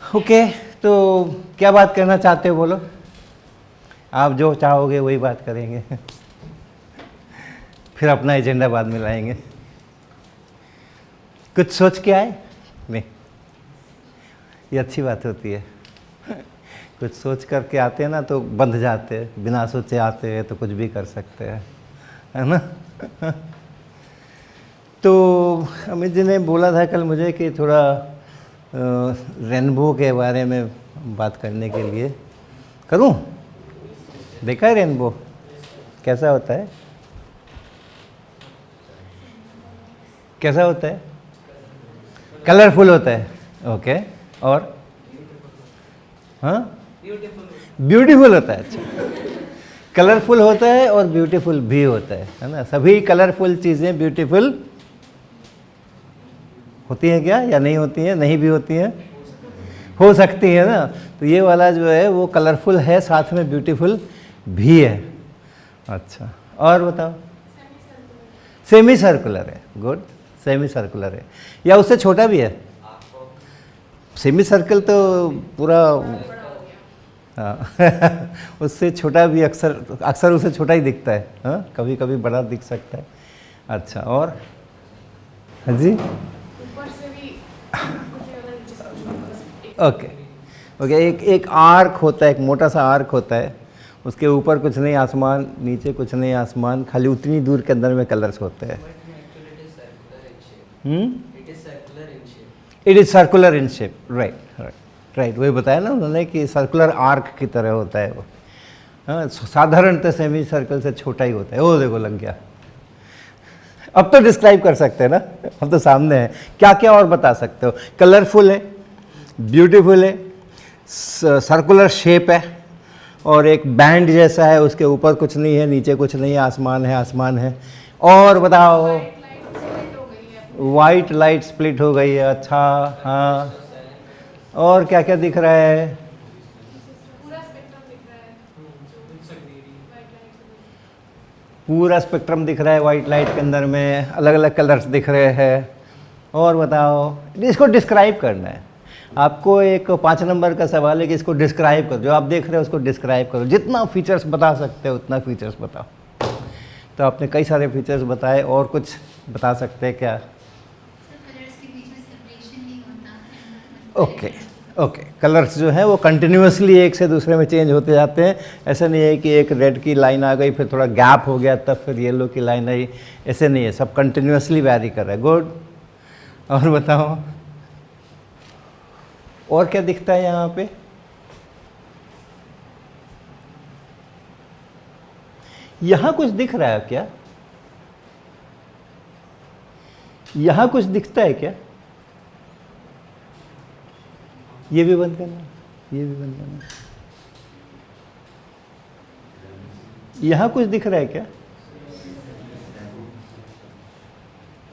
Okay, तो क्या बात करना चाहते हो बोलो। आप जो चाहोगे वही बात करेंगे। फिर अपना एजेंडा बाद में लाएंगे। कुछ सोच के आए? नहीं, ये अच्छी बात होती है। कुछ सोच करके आते हैं ना तो बंध जाते हैं, बिना सोचे आते हैं तो कुछ भी कर सकते हैं, है ना। तो अमित जी ने बोला था कल मुझे कि थोड़ा रेनबो के बारे में बात करने के लिए करूं। देखा है रेनबो कैसा होता है? कैसा होता है? कलरफुल होता है। ओके, और हाँ, ब्यूटीफुल होता है। अच्छा, कलरफुल होता है और ब्यूटीफुल भी होता है ना। सभी कलरफुल चीज़ें ब्यूटीफुल होती हैं क्या, या नहीं होती हैं? नहीं भी होती हैं, हो सकती है ना। तो ये वाला जो है वो कलरफुल है, साथ में ब्यूटीफुल भी है। अच्छा, और बताओ। सेमी सर्कुलर है। गुड, सेमी सर्कुलर है, या उससे छोटा भी है? सेमी सर्कल तो पूरा, हाँ। उससे छोटा भी अक्सर उससे छोटा ही दिखता है। हाँ, कभी कभी बड़ा दिख सकता है। अच्छा, और हाँ जी, ओके ओके। एक आर्क होता है, एक मोटा सा आर्क होता है, उसके ऊपर कुछ नहीं आसमान, नीचे कुछ नहीं आसमान, खाली उतनी दूर के अंदर में कलर्स होते हैं। It is circular in shape. Right right right, वही बताया ना उन्होंने कि सर्कुलर आर्क की तरह होता है वो। हाँ, साधारणतः सेमी सर्कल से छोटा ही होता है। वो देखो लग गया। अब तो डिस्क्राइब कर सकते हैं ना, अब तो सामने है। क्या क्या और बता सकते हो? कलरफुल है, ब्यूटीफुल है, सर्कुलर शेप है, और एक बैंड जैसा है, उसके ऊपर कुछ नहीं है, नीचे कुछ नहीं है, आसमान है, आसमान है। और बताओ। वाइट लाइट स्प्लिट हो गई है। अच्छा, हाँ, और क्या क्या दिख रहा है? पूरा स्पेक्ट्रम दिख रहा है वाइट लाइट के अंदर में, अलग अलग कलर्स दिख रहे हैं। और बताओ, इसको डिस्क्राइब करना है आपको। एक 5 नंबर का सवाल है कि इसको डिस्क्राइब करो। जो आप देख रहे हो उसको डिस्क्राइब करो, जितना फीचर्स बता सकते हो उतना फीचर्स बताओ। तो आपने कई सारे फीचर्स बताए, और कुछ बता सकते हैं क्या? ओके ओके, कलर्स जो है वो कंटिन्यूसली एक से दूसरे में चेंज होते जाते हैं। ऐसा नहीं है कि एक रेड की लाइन आ गई, फिर थोड़ा गैप हो गया, तब फिर येलो की लाइन आई, ऐसे नहीं है। सब कंटिन्यूसली वैरी कर रहा है। गुड, और बताओ, और क्या दिखता है यहाँ पे? यहाँ कुछ दिख रहा है क्या? यहाँ कुछ दिखता है क्या? ये भी बंद करना, ये भी बंद करना। यहाँ कुछ दिख रहा है क्या?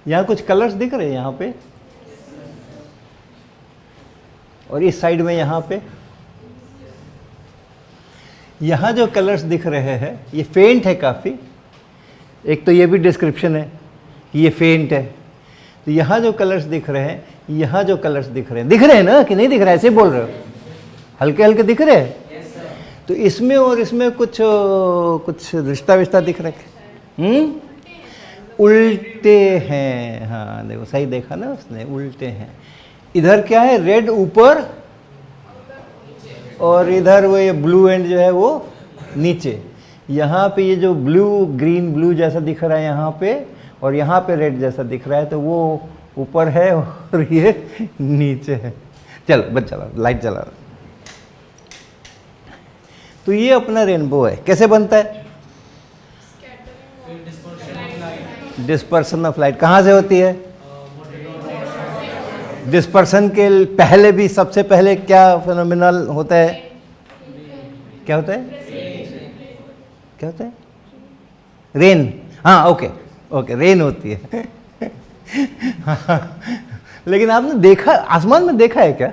यहाँ कुछ कलर्स दिख रहे हैं यहाँ पे, और इस साइड में यहाँ पे यहाँ जो कलर्स दिख रहे हैं ये फेंट है काफ़ी। एक तो ये भी डिस्क्रिप्शन है कि ये फेंट है। तो यहाँ जो कलर्स दिख रहे हैं, यहाँ जो कलर्स दिख रहे हैं ना, कि नहीं दिख रहा है? ऐसे बोल रहे हो? हल्के हल्के दिख रहे हैं। तो इसमें और इसमें कुछ कुछ रिश्ता विश्ता दिख रहा है। उल्टे हैं। हाँ देखो, सही देखा ना उसने, उल्टे हैं। इधर क्या है? रेड ऊपर, और इधर वो ये ब्लू एंड जो है वो नीचे। यहाँ पे ये जो ब्लू, ग्रीन ब्लू जैसा दिख रहा है यहाँ पे, और यहाँ पे रेड जैसा दिख रहा है, तो वो ऊपर है और ये नीचे है। चलो बस चला, लाइट चला। तो ये अपना रेनबो है। कैसे बनता है? Dispersion of light. कहाँ से होती है? डिस्पर्सन के पहले भी, सबसे पहले क्या फिनोमिनल होता है? क्या होता है? क्या होता है? रेन। हाँ, ओके ओके, रेन होती है। लेकिन आपने देखा, आसमान में देखा है क्या?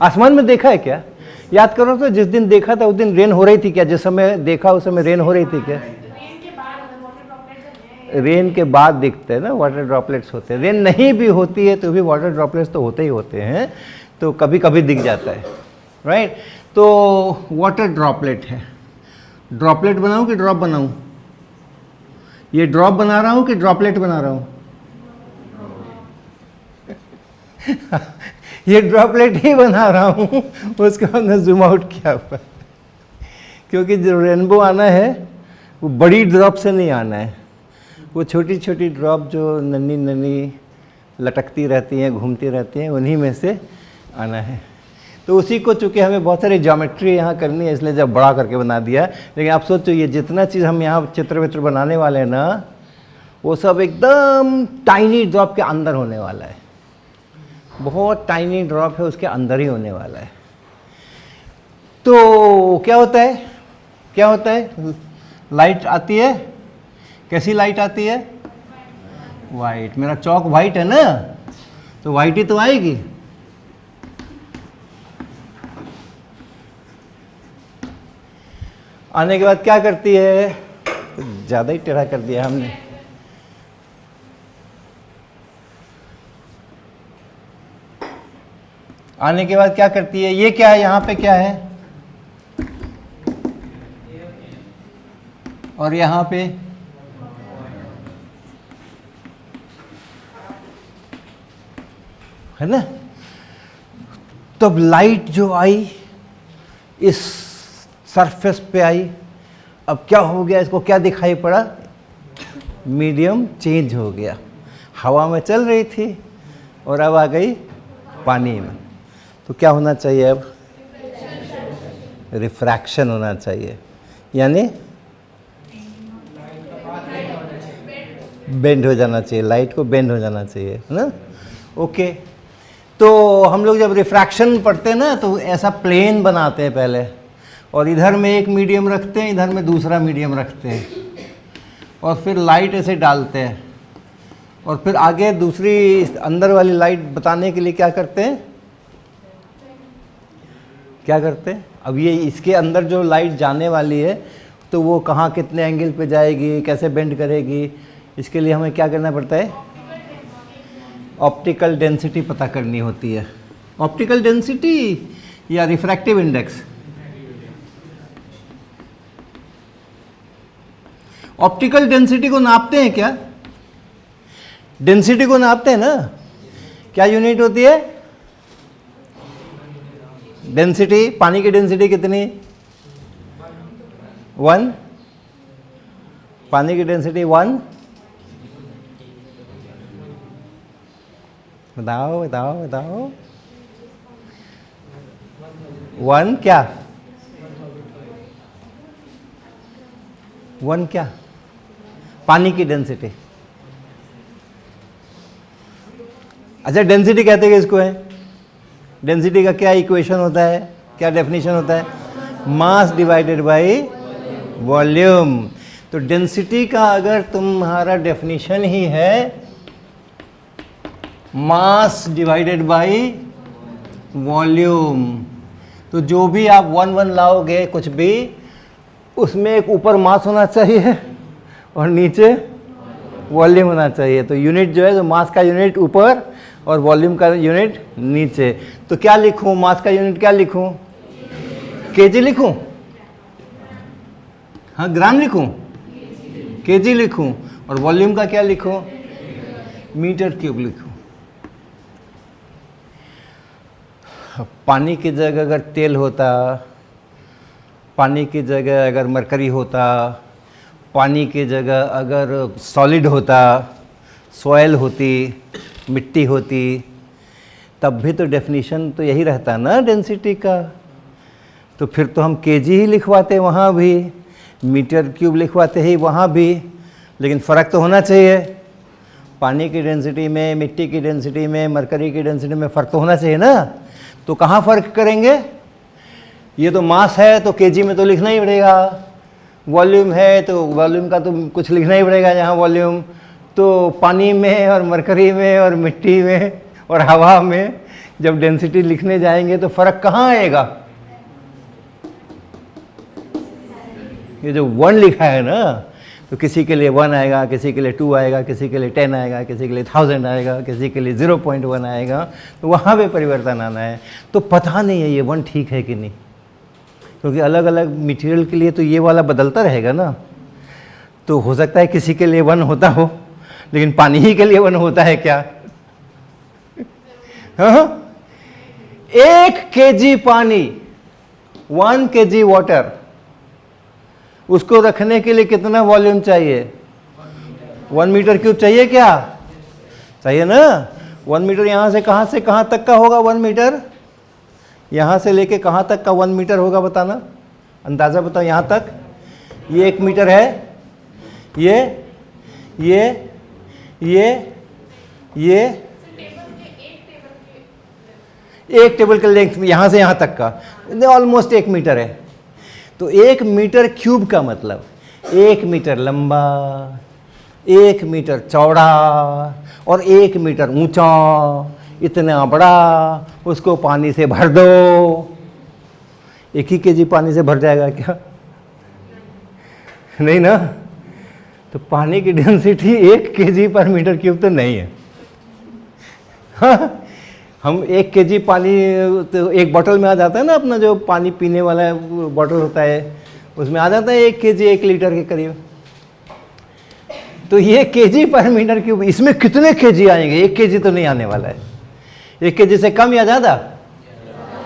आसमान में देखा है क्या? याद करो तो, जिस दिन देखा था उस दिन रेन हो रही थी क्या? जिस समय देखा उस समय रेन हो रही थी क्या? रेन के बाद दिखते हैं ना, वाटर ड्रॉपलेट्स होते हैं। रेन नहीं भी होती है तो भी वाटर ड्रॉपलेट्स तो होते ही होते हैं। तो कभी कभी दिख जाता है, राइट। तो वाटर ड्रॉपलेट है, ड्रॉपलेट बनाऊं कि ड्रॉप बनाऊं? ये ड्रॉप बना रहा हूं कि ड्रॉपलेट बना रहा हूं? ये ड्रॉपलेट ही बना रहा हूं, उसके बाद मैं जूम आउट किया हुआ, क्योंकि जो रेनबो आना है वो बड़ी ड्रॉप से नहीं आना है, वो छोटी छोटी ड्रॉप जो नन्ही नन्ही लटकती रहती हैं, घूमती रहती हैं, उन्हीं में से आना है। तो उसी को चूँकि हमें बहुत सारी ज्योमेट्री यहाँ करनी है, इसलिए जब बड़ा करके बना दिया। लेकिन आप सोचो ये जितना चीज़ हम यहाँ चित्र वित्र बनाने वाले हैं ना, वो सब एकदम टाइनी ड्रॉप के अंदर होने वाला है, बहुत टाइनी ड्रॉप है, उसके अंदर ही होने वाला है। तो क्या होता है, क्या होता है? लाइट आती है, कैसी लाइट आती है? वाइट। मेरा चौक वाइट है ना, तो वाइट ही तो आएगी। आने के बाद क्या करती है? ज़्यादा ही टेढ़ा कर दिया हमने। आने के बाद क्या करती है? ये क्या है? यहाँ पे क्या है? और यहाँ पे है ना। तब लाइट जो आई इस सरफेस पे आई, अब क्या हो गया? इसको क्या दिखाई पड़ा? मीडियम चेंज हो गया। हवा में चल रही थी और अब आ गई पानी में। तो क्या होना चाहिए? अब रिफ्रैक्शन होना चाहिए, यानी बेंड हो जाना चाहिए, लाइट को बेंड हो जाना चाहिए, है ना। ओके, तो हम लोग जब रिफ्रैक्शन पढ़ते हैं ना, तो ऐसा प्लेन बनाते हैं पहले, और इधर में एक मीडियम रखते हैं, इधर में दूसरा मीडियम रखते हैं, और फिर लाइट ऐसे डालते हैं, और फिर आगे दूसरी अंदर वाली लाइट बताने के लिए क्या करते हैं? क्या करते हैं? अब ये इसके अंदर जो लाइट जाने वाली है, तो वो कहाँ कितने एंगल पे जाएगी, कैसे बेंड करेगी, इसके लिए हमें क्या करना पड़ता है? ऑप्टिकल डेंसिटी पता करनी होती है। ऑप्टिकल डेंसिटी या रिफ्रैक्टिव इंडेक्स? ऑप्टिकल डेंसिटी को नापते हैं क्या? डेंसिटी को नापते हैं ना, क्या यूनिट होती है? डेंसिटी, पानी की डेंसिटी कितनी? 1। पानी की डेंसिटी 1। बताओ बताओ बताओ। 1 क्या? 1 क्या? पानी की डेंसिटी। अच्छा, डेंसिटी कहते हैं इसको है। डेंसिटी का क्या इक्वेशन होता है, क्या डेफिनेशन होता है? Mass divided by volume. तो डेंसिटी का अगर तुम्हारा डेफिनेशन ही है मास डिवाइडेड बाय वॉल्यूम, तो जो भी आप 1 लाओगे कुछ भी, उसमें एक ऊपर मास होना चाहिए और नीचे वॉल्यूम होना चाहिए। तो यूनिट जो है, तो मास का यूनिट ऊपर और वॉल्यूम का यूनिट नीचे। तो क्या लिखूं? मास का यूनिट क्या लिखूं? केजी लिखूं? हाँ, ग्राम लिखूं? केजी लिखूं? और वॉल्यूम का क्या लिखूं? मीटर क्यूब लिखूं? पानी की जगह अगर तेल होता, पानी की जगह अगर मरकरी होता, पानी की जगह अगर सॉलिड होता, सॉइल होती, मिट्टी होती, तब भी तो डेफिनेशन तो यही रहता ना डेंसिटी का। तो फिर तो हम केजी ही लिखवाते वहाँ भी, मीटर क्यूब लिखवाते ही वहाँ भी, लेकिन फ़र्क तो होना चाहिए। पानी की डेंसिटी में, मिट्टी की डेंसिटी में, मरकरी की डेंसिटी में फ़र्क तो होना चाहिए ना। तो कहाँ फ़र्क करेंगे? ये तो मास है तो केजी में तो लिखना ही पड़ेगा, वॉल्यूम है तो वॉल्यूम का तो कुछ लिखना ही पड़ेगा यहाँ वॉल्यूम। तो पानी में और मरकरी में और मिट्टी में और हवा में जब डेंसिटी लिखने जाएंगे तो फ़र्क कहाँ आएगा? ये जो 1 लिखा है ना, तो किसी के लिए 1 आएगा, किसी के लिए 2 आएगा, किसी के लिए 10 आएगा, किसी के लिए 1000 आएगा, किसी के लिए 0.1 आएगा, तो वहाँ पे परिवर्तन आना है। तो पता नहीं है ये 1 ठीक है कि नहीं, क्योंकि अलग अलग मटेरियल के लिए तो ये वाला बदलता रहेगा ना। तो हो सकता है किसी के लिए 1 होता हो, लेकिन पानी ही के लिए 1 होता है क्या? हाँ? 1 kg पानी, 1 kg वाटर, उसको रखने के लिए कितना वॉल्यूम चाहिए? 1 मीटर क्यूब चाहिए क्या? चाहिए ना। 1 मीटर यहाँ से कहाँ तक का होगा? 1 मीटर यहाँ से लेके कहाँ तक का 1 मीटर होगा? बताना, अंदाज़ा बताओ। यहाँ तक ये 1 मीटर है, ये एक टेबल के लेंथ में यहाँ से यहाँ तक का ऑलमोस्ट 1 मीटर है। तो 1 मीटर क्यूब का मतलब 1 मीटर लंबा, 1 मीटर चौड़ा और 1 मीटर ऊंचा, इतना बड़ा, उसको पानी से भर दो। 1 ही kg पानी से भर जाएगा क्या? नहीं ना। तो पानी की डेंसिटी 1 kg पर मीटर क्यूब तो नहीं है। हाँ? हम 1 kg पानी तो एक बोतल में आ जाता है ना, अपना जो पानी पीने वाला बोतल होता है उसमें आ जाता है 1 kg 1 लीटर के करीब। तो ये kg पर मीटर क्यूब, इसमें कितने kg आएंगे? 1 kg तो नहीं आने वाला है। 1 kg से कम या ज़्यादा?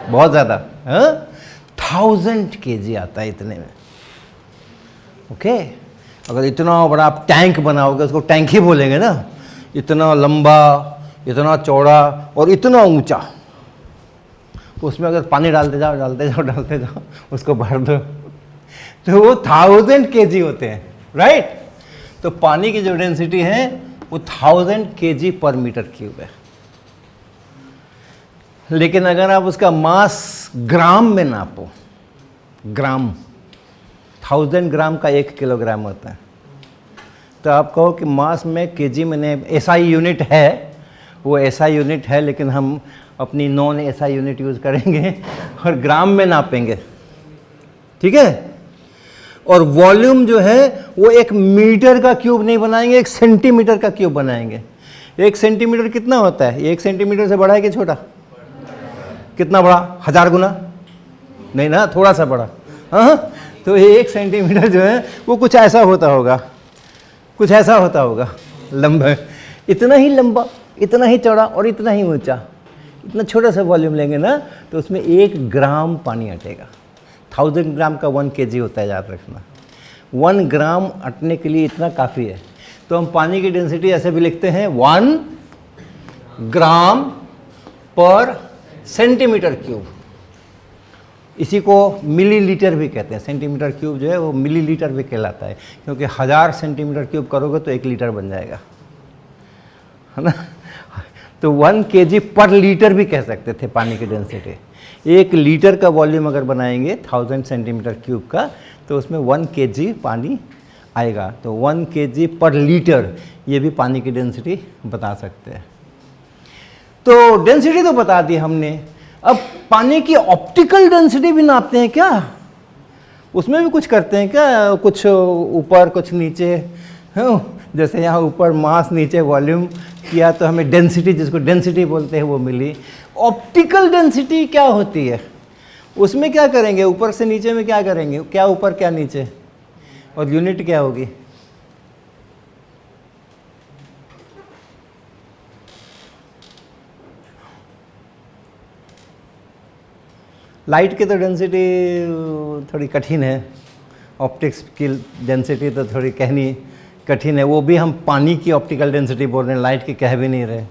बहुत ज़्यादा। 1000 kg आता है इतने में। ओके, अगर इतना बड़ा आप टैंक बनाओगे, उसको टैंक ही बोलेंगे ना, इतना लंबा, इतना चौड़ा और इतना ऊंचा, उसमें अगर पानी डालते जाओ उसको भर दो, तो वो 1000 kg होते हैं, राइट। तो पानी की जो डेंसिटी है वो 1000 kg पर मीटर क्यूब है। लेकिन अगर आप उसका मास ग्राम में नापो, ग्राम, 1000 ग्राम का 1 किलोग्राम होता है, तो आप कहो कि मास में केजी में एसआई यूनिट है, वो एसआई यूनिट है, लेकिन हम अपनी नॉन एसआई यूनिट यूज़ करेंगे और ग्राम में नापेंगे, ठीक है। और वॉल्यूम जो है वो 1 मीटर का क्यूब नहीं बनाएंगे, 1 सेंटीमीटर का क्यूब बनाएंगे। 1 सेंटीमीटर कितना होता है? 1 सेंटीमीटर से बड़ा है कि छोटा? कितना बड़ा? 1000 गुना? नहीं ना, थोड़ा सा बड़ा। हाँ, तो 1 सेंटीमीटर जो है वो कुछ ऐसा होता होगा, कुछ ऐसा होता होगा, लंबा, इतना ही लंबा, इतना ही चौड़ा और इतना ही ऊंचा। इतना छोटा सा वॉल्यूम लेंगे ना, तो उसमें 1 ग्राम पानी अटेगा। 1000 ग्राम का 1 kg होता है, याद रखना। 1 ग्राम अटने के लिए इतना काफ़ी है। तो हम पानी की डेंसिटी ऐसे भी लिखते हैं 1 ग्राम पर सेंटीमीटर क्यूब। इसी को मिलीलीटर भी कहते हैं। सेंटीमीटर क्यूब जो है वो मिलीलीटर भी कहलाता है, क्योंकि 1000 सेंटीमीटर क्यूब करोगे तो 1 लीटर बन जाएगा, है ना। तो 1 kg पर लीटर भी कह सकते थे पानी की डेंसिटी। 1 लीटर का वॉल्यूम अगर बनाएंगे 1000 सेंटीमीटर क्यूब का, तो उसमें 1 kg पानी आएगा। तो 1 kg पर लीटर, ये भी पानी की डेंसिटी बता सकते हैं। तो डेंसिटी तो बता दी हमने। अब पानी की ऑप्टिकल डेंसिटी भी नापते हैं क्या? उसमें भी कुछ करते हैं क्या? कुछ ऊपर कुछ नीचे, जैसे यहाँ ऊपर मास नीचे वॉल्यूम किया तो हमें डेंसिटी, जिसको डेंसिटी बोलते हैं, वो मिली। ऑप्टिकल डेंसिटी क्या होती है? उसमें क्या करेंगे? ऊपर से नीचे में क्या करेंगे? क्या ऊपर क्या नीचे, और यूनिट क्या होगी? लाइट की तो डेंसिटी थोड़ी कठिन है, ऑप्टिक्स की डेंसिटी तो थोड़ी कहनी कठिन है। वो भी हम पानी की ऑप्टिकल डेंसिटी बोल रहे हैं, लाइट की कह भी नहीं रहे।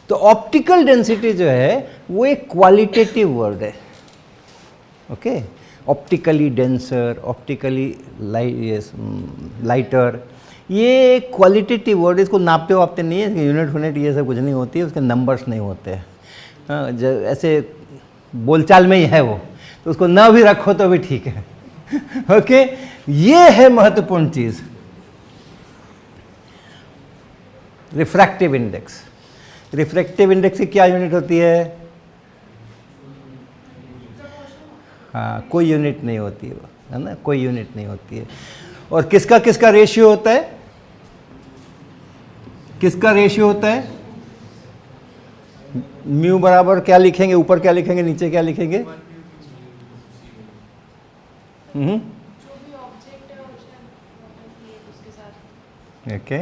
तो ऑप्टिकल डेंसिटी जो है वो एक क्वालिटेटिव वर्ड है, okay. Optically denser, optically lighter, ये क्वालिटेटिव वर्ड। इसको नापते वापते नहीं है, यूनिट यूनिट ये सब कुछ नहीं होती है, उसके नंबर्स नहीं होते हैं। ऐसे बोलचाल में ही है वो, तो उसको न भी रखो तो भी ठीक है, ओके। ये है महत्वपूर्ण चीज, रिफ्रैक्टिव इंडेक्स। रिफ्रैक्टिव इंडेक्स की क्या यूनिट होती है? हाँ, कोई यूनिट नहीं होती है, है ना, कोई यूनिट नहीं होती है। और किसका किसका रेशियो होता है? किसका रेशियो होता है? म्यू बराबर क्या लिखेंगे? ऊपर क्या लिखेंगे, नीचे क्या लिखेंगे? ओके।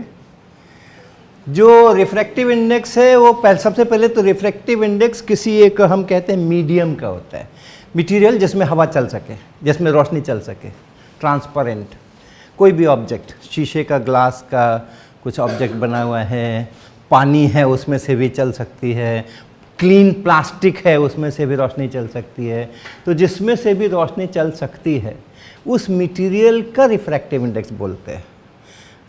जो रिफ्रैक्टिव इंडेक्स है वो सबसे पहले तो रिफ्रैक्टिव इंडेक्स किसी एक, हम कहते हैं मीडियम का होता है, मटेरियल जिसमें हवा चल सके, जिसमें रोशनी चल सके, ट्रांसपेरेंट। कोई भी ऑब्जेक्ट, शीशे का, ग्लास का कुछ ऑब्जेक्ट बना हुआ है, पानी है उसमें से भी चल सकती है, क्लीन प्लास्टिक है उसमें से भी रोशनी चल सकती है। तो जिसमें से भी रोशनी चल सकती है उस मटेरियल का रिफ्रैक्टिव इंडेक्स बोलते हैं,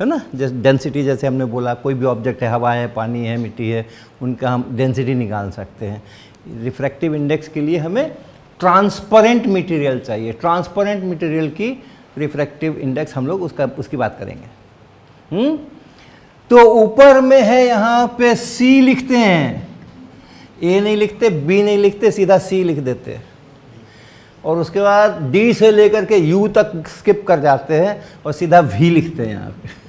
है ना। जैसे डेंसिटी, जैसे हमने बोला कोई भी ऑब्जेक्ट है, हवा है, पानी है, मिट्टी है, उनका हम डेंसिटी निकाल सकते हैं। रिफ्रैक्टिव इंडेक्स के लिए हमें ट्रांसपेरेंट मटेरियल चाहिए। ट्रांसपेरेंट मटेरियल की रिफ्रैक्टिव इंडेक्स हम लोग उसकी बात करेंगे। तो ऊपर में है यहाँ पे सी लिखते हैं, ए नहीं लिखते, बी नहीं लिखते, सीधा सी लिख देते हैं। और उसके बाद डी से लेकर के यू तक स्किप कर जाते हैं और सीधा वी लिखते हैं यहाँ पे।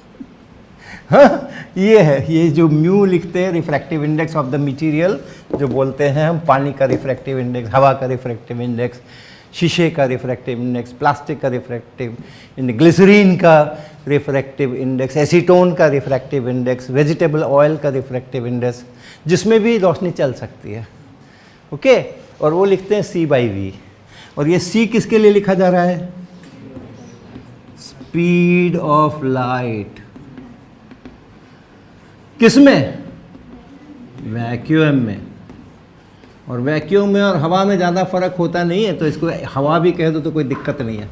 हाँ, ये है, ये जो म्यू लिखते हैं, refractive index of the material, जो बोलते हैं हम, पानी का रिफ्रैक्टिव इंडेक्स, हवा का रिफ्रैक्टिव इंडेक्स, शीशे का रिफ्रैक्टिव इंडेक्स, प्लास्टिक का रिफ्रैक्टिव इंडेक्स, ग्लिसरीन का रिफ्रैक्टिव इंडेक्स, एसीटोन का रिफ्रैक्टिव इंडेक्स, वेजिटेबल ऑयल का रिफ्रैक्टिव इंडेक्स, जिसमें भी रोशनी चल सकती है। ओके, और वो लिखते हैं C/V। और ये C किसके लिए लिखा जा रहा है? Speed of light. किसमें? वैक्यूम में। और वैक्यूम में और हवा में ज़्यादा फर्क होता नहीं है, तो इसको हवा भी कह दो तो कोई दिक्कत नहीं है।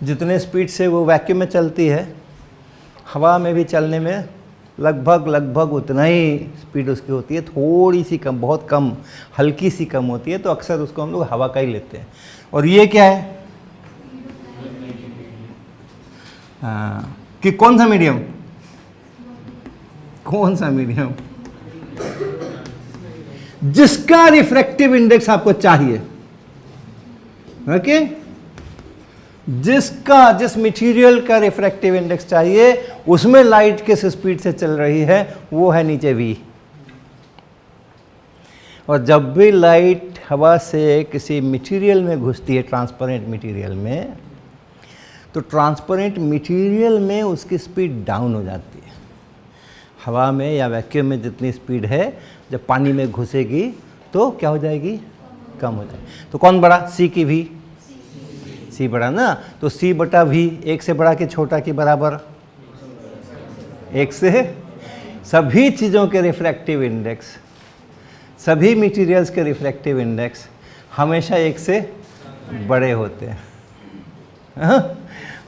जितने स्पीड से वो वैक्यूम में चलती है, हवा में भी चलने में लगभग उतना ही स्पीड उसकी होती है, थोड़ी सी कम, बहुत कम, हल्की सी कम होती है। तो अक्सर उसको हम लोग हवा का ही लेते हैं। और ये क्या है? हाँ, कि कौन सा मीडियम? कौन सा मीडियम? जिसका रिफ्रैक्टिव इंडेक्स आपको चाहिए। ओके, जिस मटेरियल का रिफ्रैक्टिव इंडेक्स चाहिए, उसमें लाइट किस स्पीड से चल रही है, वो है नीचे V। और जब भी लाइट हवा से किसी मटेरियल में घुसती है, ट्रांसपेरेंट मटेरियल में, तो ट्रांसपेरेंट मटेरियल में उसकी स्पीड डाउन हो जाती है। हवा में या वैक्यूम में जितनी स्पीड है, जब पानी में घुसेगी तो क्या हो जाएगी? कम हो जाएगी। तो कौन बड़ा? C की V? C बड़ा ना। तो C/V, एक से बड़ा कि छोटा कि बराबर? एक से। सभी चीज़ों के रिफ्रैक्टिव इंडेक्स, सभी मटेरियल्स के रिफ्रैक्टिव इंडेक्स हमेशा एक से बड़े होते हैं। हाँ?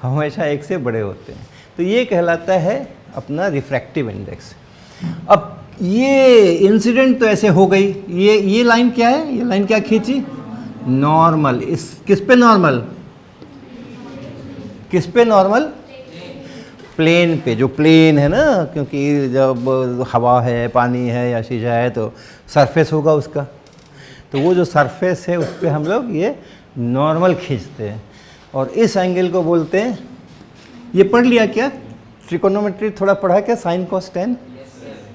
हमेशा एक से बड़े होते हैं। तो ये कहलाता है अपना रिफ्रैक्टिव इंडेक्स। अब ये इंसिडेंट तो ऐसे हो गई। ये लाइन क्या है? ये लाइन क्या खींची? नॉर्मल। इस किस पे नॉर्मल? किस पे नॉर्मल? प्लेन पे। जो प्लेन है ना, क्योंकि जब हवा है, पानी है या शीशा है तो सरफेस होगा उसका, तो वो जो सरफेस है उस पर हम लोग ये नॉर्मल खींचते हैं। और इस एंगल को बोलते हैं, ये पढ़ लिया क्या? ट्रिकोनोमेट्री थोड़ा पढ़ा क्या? Sine cos tan?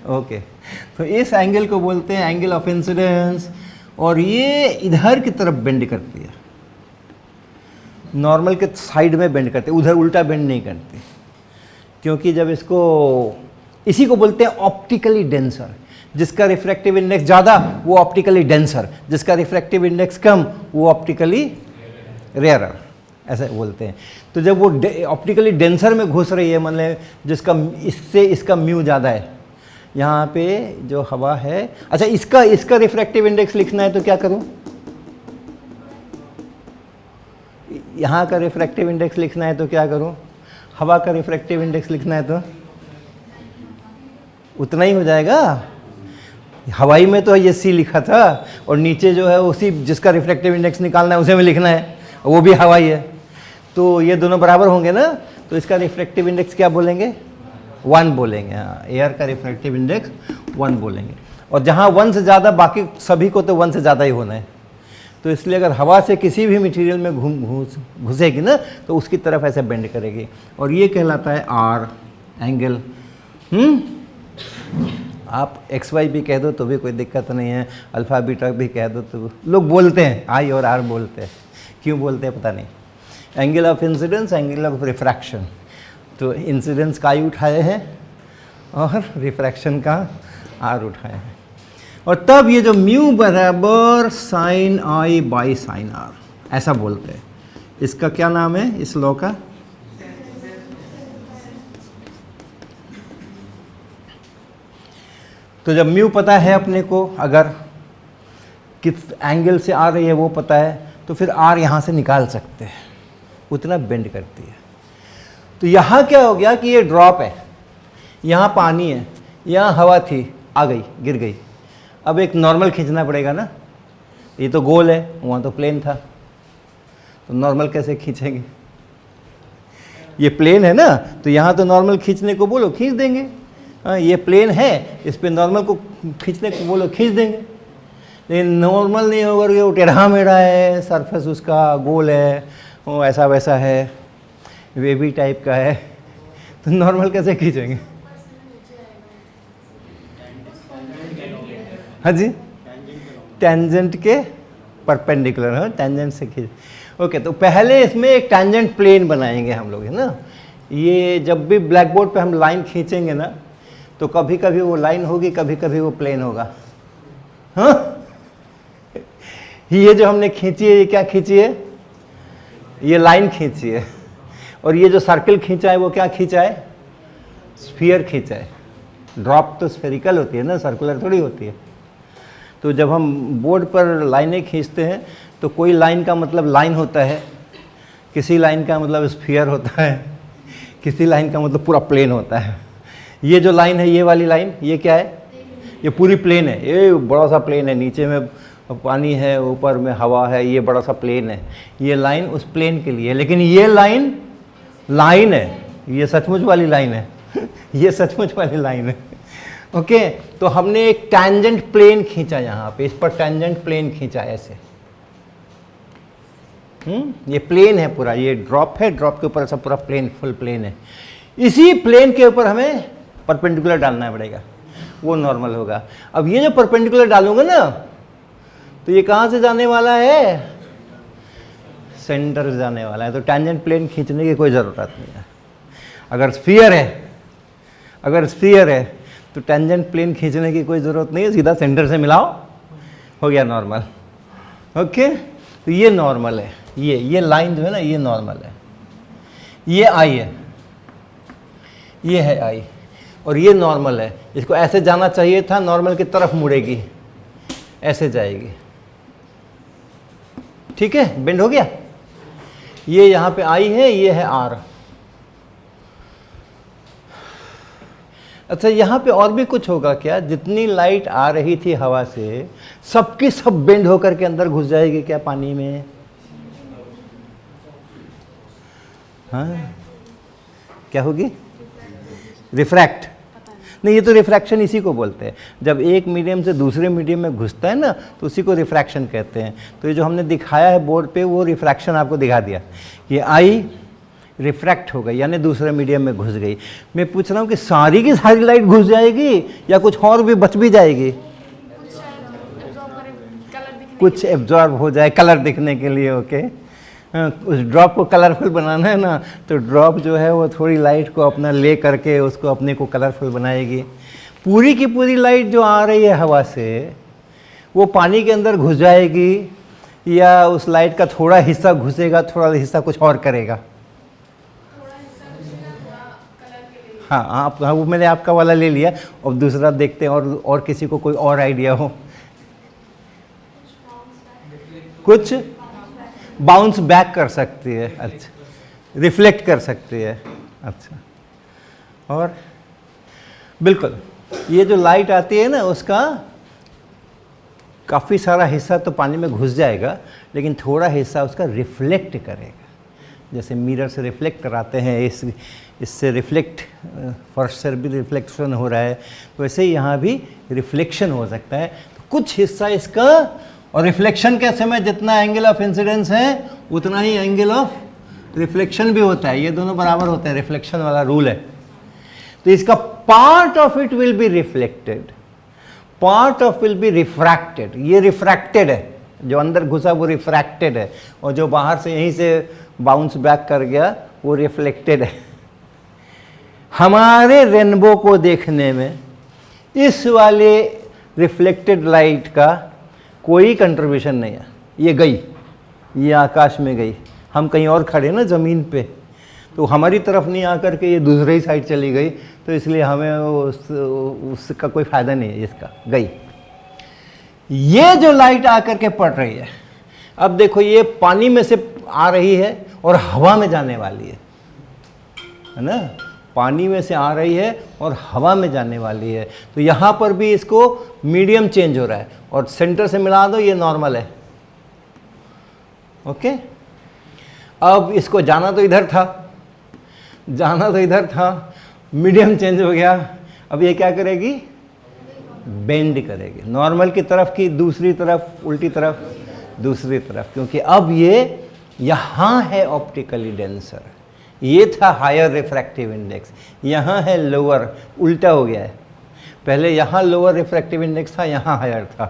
ओके। तो इस एंगल को बोलते हैं एंगल ऑफ इंसिडेंस। और ये इधर की तरफ बेंड करती है, नॉर्मल के साइड में बेंड करते हैं, उधर उल्टा बेंड नहीं करती। क्योंकि जब इसको, इसी को बोलते हैं ऑप्टिकली डेंसर। जिसका रिफ्रैक्टिव इंडेक्स ज़्यादा वो ऑप्टिकली डेंसर, जिसका रिफ्रैक्टिव इंडेक्स कम वो ऑप्टिकली रेयरर, ऐसा बोलते हैं। तो जब वो ऑप्टिकली डेंसर में घुस रही है, मतलब जिसका इससे इसका म्यू ज़्यादा है, यहाँ पे जो हवा है, अच्छा इसका रिफ्रैक्टिव इंडेक्स लिखना है तो क्या करूँ? यहाँ का रिफ्रैक्टिव इंडेक्स लिखना है तो क्या करूँ? हवा का रिफ्रैक्टिव इंडेक्स लिखना है तो उतना ही हो जाएगा। हवाई में तो ये C लिखा था, और नीचे जो है उसी जिसका रिफ्रैक्टिव इंडेक्स निकालना है उसे में लिखना है, वो भी हवाई है। तो ये दोनों बराबर होंगे ना, तो इसका रिफ्रैक्टिव इंडेक्स क्या बोलेंगे? 1 बोलेंगे। हाँ, एयर का रिफ्रैक्टिव इंडेक्स 1 बोलेंगे। और जहाँ 1 से ज़्यादा, बाकी सभी को तो 1 से ज़्यादा ही होना है। तो इसलिए अगर हवा से किसी भी मटेरियल में घुसेगी ना तो उसकी तरफ ऐसे बेंड करेगी, और ये कहलाता है आर एंगल। आप एक्स वाई भी कह दो तो भी कोई दिक्कत नहीं है, अल्फ़ा बीटा भी कह दो तो लोग बोलते हैं, आई और आर बोलते हैं, क्यों बोलते हैं पता नहीं। Angle of incidence, angle of refraction, तो इंसिडेंस का आई उठाए हैं और रिफ्रैक्शन का आर उठाए हैं, और तब ये जो म्यू बराबर sine i by sine r ऐसा बोलते हैं। इसका क्या नाम है इस लॉ का? तो जब म्यू पता है अपने को, अगर किस एंगल से आ रही है वो पता है, तो फिर आर यहाँ से निकाल सकते हैं, उतना बेंड करती है। तो यहाँ क्या हो गया कि ये ड्रॉप है, यहाँ पानी है, यहाँ हवा थी, आ गई, गिर गई। अब एक नॉर्मल खींचना पड़ेगा ना, ये तो गोल है, वहाँ तो प्लेन था, तो नॉर्मल कैसे खींचेंगे? ये प्लेन है ना, तो यहाँ तो नॉर्मल खींचने को बोलो खींच देंगे। हाँ, ये प्लेन है, इस पे नॉर्मल को खींचने को बोलो खींच देंगे, लेकिन नॉर्मल नहीं होगा, वो टेढ़ा मेढ़ा है, सरफेस उसका गोल है, वो ऐसा वैसा है, वेवी टाइप का है, तो नॉर्मल कैसे खींचेंगे? हाँ जी, टेंजेंट के परपेंडिकुलर, हाँ टेंजेंट से खींच। ओके, तो पहले इसमें एक टेंजेंट प्लेन बनाएंगे हम लोग, है ना। ये जब भी ब्लैक बोर्ड पे हम लाइन खींचेंगे ना, तो कभी कभी वो लाइन होगी, कभी कभी वो प्लेन होगा। हाँ, ये जो हमने खींची है, ये क्या खींची है? ये लाइन खींची है, और ये जो सर्कल खींचा है वो क्या खींचा है? स्फीयर खींचा है। ड्रॉप तो स्फेरिकल होती है ना, सर्कुलर थोड़ी होती है। तो जब हम बोर्ड पर लाइनें खींचते हैं तो कोई लाइन का मतलब लाइन होता है, किसी लाइन का मतलब स्फीयर होता है, किसी लाइन का मतलब पूरा प्लेन होता है। ये जो लाइन है, ये वाली लाइन, ये क्या है? ये पूरी प्लेन है, ये बड़ा सा प्लेन है, नीचे में पानी है, ऊपर में हवा है, ये बड़ा सा प्लेन है। ये लाइन उस प्लेन के लिए, लेकिन ये लाइन लाइन है, ये सचमुच वाली लाइन है ये सचमुच वाली लाइन है। ओके, तो हमने एक टेंजेंट प्लेन खींचा यहाँ पे, इस पर टेंजेंट प्लेन खींचा ऐसे। ये प्लेन है पूरा, ये ड्रॉप है, ड्रॉप के ऊपर सब पूरा प्लेन, फुल प्लेन है। इसी प्लेन के ऊपर हमें परपेंडिकुलर डालना पड़ेगा, वो नॉर्मल होगा। अब ये जो परपेंडिकुलर डालूंगा ना, तो ये कहाँ से जाने वाला है? सेंटर से जाने वाला है, तो टेंजेंट प्लेन खींचने की कोई ज़रूरत नहीं है। अगर स्फीयर है तो टेंजेंट प्लेन खींचने की कोई ज़रूरत नहीं है, सीधा सेंटर से मिलाओ, हो गया नॉर्मल। ओके, तो ये नॉर्मल है, ये लाइन जो है ना, ये नॉर्मल है। ये आई है, ये है आई, और ये नॉर्मल है। इसको ऐसे जाना चाहिए था, नॉर्मल की तरफ मुड़ेगी, ऐसे जाएगी। ठीक है, बेंड हो गया। ये यहाँ पे आई है, ये है आर। अच्छा, यहाँ पे और भी कुछ होगा क्या? जितनी लाइट आ रही थी हवा से, सबकी सब बेंड होकर के अंदर घुस जाएगी क्या पानी में? हाँ, क्या होगी? रिफ्रैक्ट। नहीं, ये तो रिफ्रैक्शन इसी को बोलते हैं। जब एक मीडियम से दूसरे मीडियम में घुसता है ना, तो उसी को रिफ्रैक्शन कहते हैं। तो ये जो हमने दिखाया है बोर्ड पे, वो रिफ्रैक्शन आपको दिखा दिया। ये आई रिफ्रैक्ट हो गई, यानी दूसरे मीडियम में घुस गई। मैं पूछ रहा हूँ कि सारी की सारी लाइट घुस जाएगी या कुछ और भी बच भी जाएगी? कुछ एब्जॉर्ब हो जाए कलर दिखने के लिए। ओके, उस ड्रॉप को कलरफुल बनाना है ना, तो ड्रॉप जो है वो थोड़ी लाइट को अपना ले करके उसको अपने को कलरफुल बनाएगी। पूरी की पूरी लाइट जो आ रही है हवा से, वो पानी के अंदर घुस जाएगी, या उस लाइट का थोड़ा हिस्सा घुसेगा, थोड़ा हिस्सा कुछ और करेगा? हाँ, वो मैंने आपका वाला ले लिया, और दूसरा देखते हैं, और किसी को कोई और आइडिया हो। कुछ बाउंस बैक कर सकती है, अच्छा, रिफ्लेक्ट कर सकती है, अच्छा। और बिल्कुल, ये जो लाइट आती है ना, उसका काफ़ी सारा हिस्सा तो पानी में घुस जाएगा, लेकिन थोड़ा हिस्सा उसका रिफ्लेक्ट करेगा। जैसे मिरर से रिफ्लेक्ट कराते हैं, इससे रिफ्लेक्ट, फर्श से भी रिफ्लेक्शन हो रहा है, तो वैसे ही यहाँ भी रिफ्लेक्शन हो सकता है। तो कुछ हिस्सा इसका और रिफ्लेक्शन के समय जितना एंगल ऑफ इंसिडेंस है उतना ही एंगल ऑफ रिफ्लेक्शन भी होता है, ये दोनों बराबर होते हैं, रिफ्लेक्शन वाला रूल है। तो इसका part of it will be reflected, part of will be refracted. ये रिफ्रैक्टेड है, जो अंदर घुसा वो रिफ्रैक्टेड है, और जो बाहर से यहीं से बाउंस बैक कर गया वो रिफ्लेक्टेड है। हमारे रेनबो को देखने में इस वाले रिफ्लेक्टेड लाइट का कोई कंट्रीब्यूशन नहीं है। ये गई, ये आकाश में गई, हम कहीं और खड़े ना ज़मीन पे, तो हमारी तरफ नहीं आकर के ये दूसरी साइड चली गई, तो इसलिए हमें उसका कोई फ़ायदा नहीं है, इसका गई। ये जो लाइट आकर के पड़ रही है, अब देखो ये पानी में से आ रही है और हवा में जाने वाली है ना, पानी में से आ रही है और हवा में जाने वाली है। तो यहाँ पर भी इसको मीडियम चेंज हो रहा है, और सेंटर से मिला दो, ये नॉर्मल है। ओके, अब इसको जाना तो इधर था, जाना तो इधर था, मीडियम चेंज हो गया, अब ये क्या करेगी, बेंड करेगी, नॉर्मल की तरफ की दूसरी तरफ, उल्टी तरफ दूसरी तरफ, क्योंकि अब ये यहाँ है ऑप्टिकली डेंसर, ये था हायर रिफ्रैक्टिव इंडेक्स, यहाँ है लोअर, उल्टा हो गया है। पहले यहाँ लोअर रिफ्रैक्टिव इंडेक्स था, यहाँ हायर था,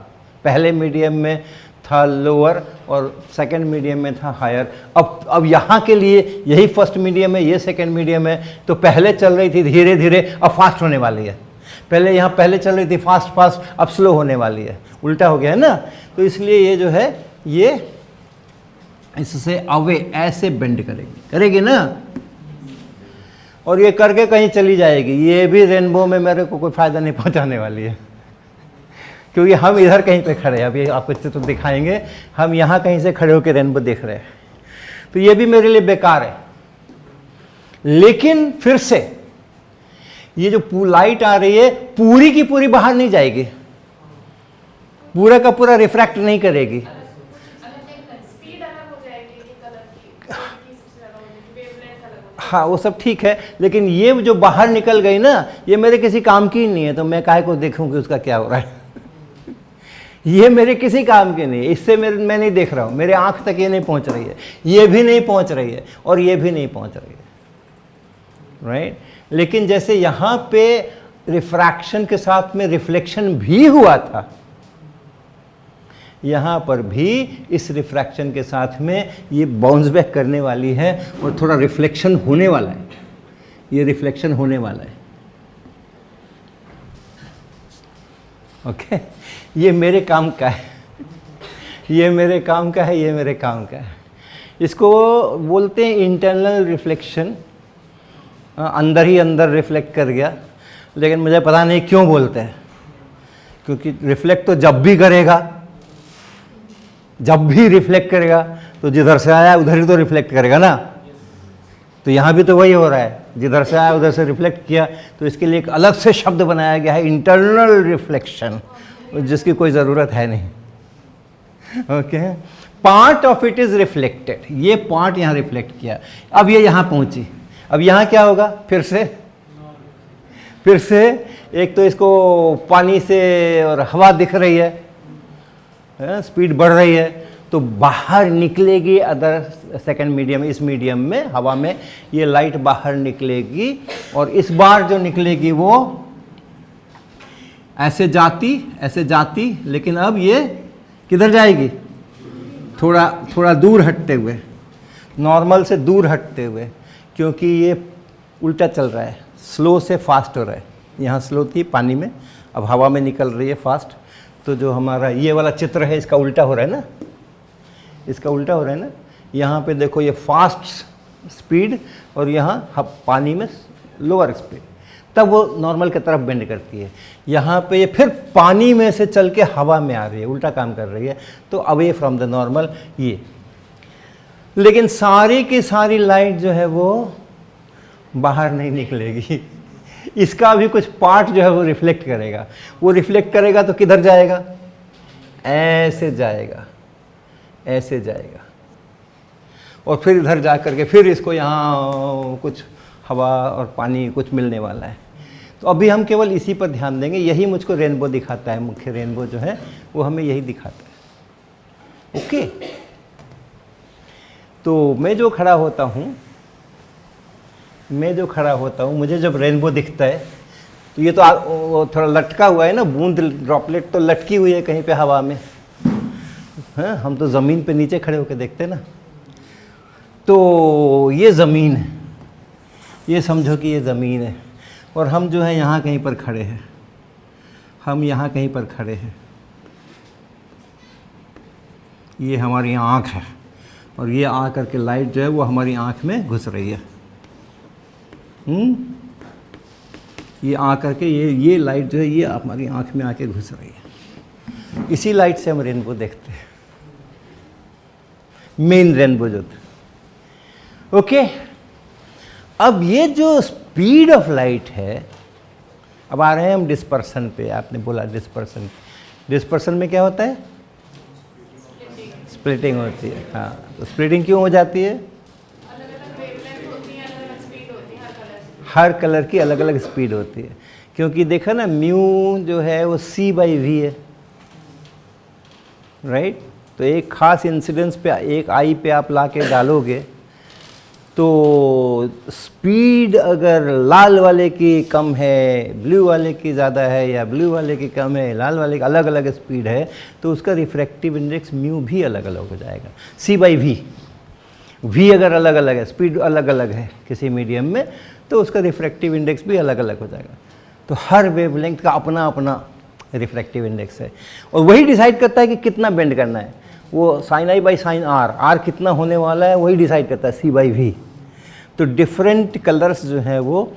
पहले मीडियम में था लोअर और सेकंड मीडियम में था हायर। अब यहाँ के लिए यही फर्स्ट मीडियम है, ये सेकंड मीडियम है, तो पहले चल रही थी धीरे धीरे, अब फास्ट होने वाली है। पहले यहाँ पहले चल रही थी फास्ट फास्ट, अब स्लो होने वाली है, उल्टा हो गया है ना। तो इसलिए ये जो है ये इससे अवे ऐसे बेंड करेगी ना, और ये करके कहीं चली जाएगी। ये भी रेनबो में मेरे को कोई फ़ायदा नहीं पहुंचाने वाली है, क्योंकि हम इधर कहीं पे खड़े हैं, अभी आपको तो दिखाएंगे, हम यहाँ कहीं से खड़े होकर रेनबो देख रहे हैं, तो ये भी मेरे लिए बेकार है। लेकिन फिर से ये जो लाइट आ रही है पूरी की पूरी बाहर नहीं जाएगी, पूरा का पूरा रिफ्रैक्ट नहीं करेगी। हाँ वो सब ठीक है, लेकिन ये जो बाहर निकल गई ना, ये मेरे किसी काम की नहीं है, तो मैं काहे को देखूं कि उसका क्या हो रहा है। ये मेरे किसी काम की नहीं है, इससे मैं नहीं देख रहा हूँ, मेरे आंख तक ये नहीं पहुँच रही है, ये भी नहीं पहुँच रही है, और ये भी नहीं पहुँच रही है, राइट। लेकिन जैसे यहाँ पे रिफ्रैक्शन के साथ में रिफ्लेक्शन भी हुआ था, यहाँ पर भी इस रिफ्रैक्शन के साथ में ये बाउंस बैक करने वाली है, और थोड़ा रिफ्लेक्शन होने वाला है, ये रिफ्लेक्शन होने वाला है। ओके, ये मेरे काम का है, ये मेरे काम का है, ये मेरे काम का है। इसको बोलते हैं इंटरनल रिफ्लेक्शन, अंदर ही अंदर रिफ्लेक्ट कर गया, लेकिन मुझे पता नहीं क्यों बोलते हैं, क्योंकि रिफ्लेक्ट तो जब भी करेगा, जब भी रिफ्लेक्ट करेगा तो जिधर से आया उधर ही तो रिफ्लेक्ट करेगा ना। तो यहाँ भी तो वही हो रहा है, जिधर से आया उधर से रिफ्लेक्ट किया, तो इसके लिए एक अलग से शब्द बनाया गया है इंटरनल रिफ्लेक्शन, जिसकी कोई ज़रूरत है नहीं। Okay, part of it is reflected, ये पार्ट यहाँ रिफ्लेक्ट किया, अब ये यहाँ पहुँची, अब यहाँ क्या होगा, फिर से एक तो इसको पानी से और हवा दिख रही है, स्पीड बढ़ रही है, तो बाहर निकलेगी अदर सेकंड मीडियम, इस मीडियम में हवा में ये लाइट बाहर निकलेगी, और इस बार जो निकलेगी वो ऐसे जाती, लेकिन अब ये किधर जाएगी, थोड़ा दूर हटते हुए, नॉर्मल से दूर हटते हुए, क्योंकि ये उल्टा चल रहा है, स्लो से फास्ट हो रहा है। यहाँ स्लो थी पानी में, अब हवा में निकल रही है फास्ट। तो जो हमारा ये वाला चित्र है इसका उल्टा हो रहा है ना, इसका उल्टा हो रहा है ना। यहाँ पे देखो ये फास्ट स्पीड और यहाँ पानी में लोअर स्पीड, तब वो नॉर्मल की तरफ बेंड करती है। यहाँ पे ये फिर पानी में से चल के हवा में आ रही है, उल्टा काम कर रही है, तो अवे फ्रॉम द नॉर्मल ये। लेकिन सारी की सारी लाइट जो है वो बाहर नहीं निकलेगी, इसका भी कुछ पार्ट जो है वो रिफ्लेक्ट करेगा। वो रिफ्लेक्ट करेगा तो किधर जाएगा, ऐसे जाएगा, ऐसे जाएगा, और फिर इधर जा करके फिर इसको यहाँ कुछ हवा और पानी कुछ मिलने वाला है। तो अभी हम केवल इसी पर ध्यान देंगे, यही मुझको रेनबो दिखाता है, मुख्य रेनबो जो है वो हमें यही दिखाता है। ओके। तो मैं जो खड़ा होता हूँ, मुझे जब रेनबो दिखता है तो ये तो वो थोड़ा लटका हुआ है ना, बूंद ड्रॉपलेट तो लटकी हुई है कहीं पे हवा में, हाँ, हम तो ज़मीन पे नीचे खड़े होकर देखते हैं ना। तो ये ज़मीन है, ये समझो कि ये ज़मीन है, और हम जो है यहाँ कहीं पर खड़े हैं, ये हमारी आँख है, और ये आ करके लाइट जो है वो हमारी आँख में घुस रही है। ये आ करके ये लाइट जो है ये हमारी आँख में आके घुस रही है। इसी लाइट से हम रेनबो देखते हैं, मेन रेनबो जो था। ओके, अब ये जो स्पीड ऑफ लाइट है, अब आ रहे हैं हम डिस्पर्सन पे। आपने बोला डिस्पर्सन में क्या होता है? स्प्लिटिंग होती है। हाँ, तो स्प्लिटिंग क्यों हो जाती है? हर कलर की अलग अलग स्पीड होती है, क्योंकि देखा ना, म्यू जो है वो c/v है, राइट। तो एक ख़ास इंसिडेंस पे, एक आई पे आप ला के डालोगे तो स्पीड अगर लाल वाले की कम है, ब्लू वाले की ज़्यादा है, या ब्लू वाले की कम है, लाल वाले की अलग अलग स्पीड है, तो उसका रिफ्रैक्टिव इंडेक्स म्यू भी अलग अलग हो जाएगा। c/v, v अगर अलग अलग है, स्पीड अलग अलग है किसी मीडियम में, तो उसका रिफ्रैक्टिव इंडेक्स भी अलग अलग हो जाएगा। तो हर वेवलेंथ का अपना अपना रिफ्रैक्टिव इंडेक्स है, और वही डिसाइड करता है कि कितना बेंड करना है। वो sin i/sin r कितना होने वाला है वही डिसाइड करता है, c/v। तो डिफरेंट कलर्स जो हैं वो